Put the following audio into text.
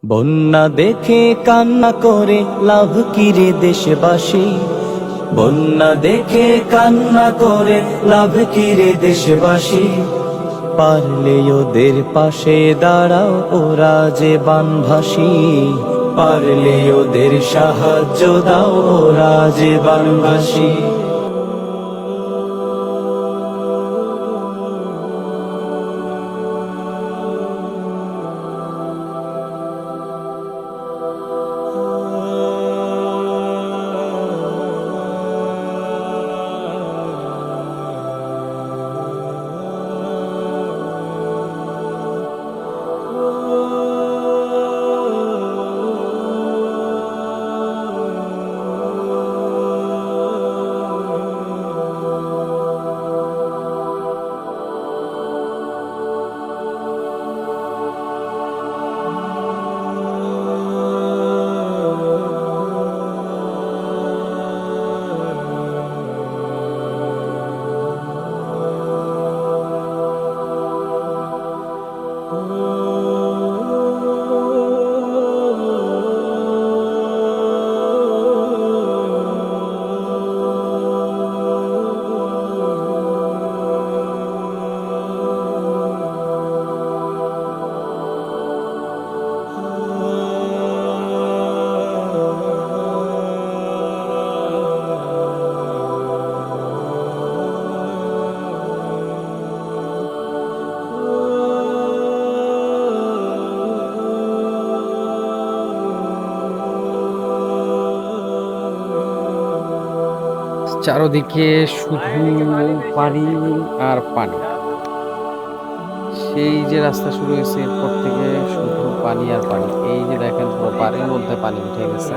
বন্যা দেখে কান্না করে লাভ কি রে দেশবাসী, বন্যা দেখে কান্না করে লাভ কি রে দেশবাসী। পারলে ওদের পাশে দাঁড়াও, ওরা যে বানভাসী। পারলে ওদের সাহায্য দাও, ওরা যে বানভাসী। চারদিকে শুধু পানি আর পানি। সেই যে রাস্তা শুরু হয়েছে এরপর থেকে শুধু পানি আর পানি। এই যে দেখেন পুরো বাড়ির মধ্যে পানি উঠে গেছে।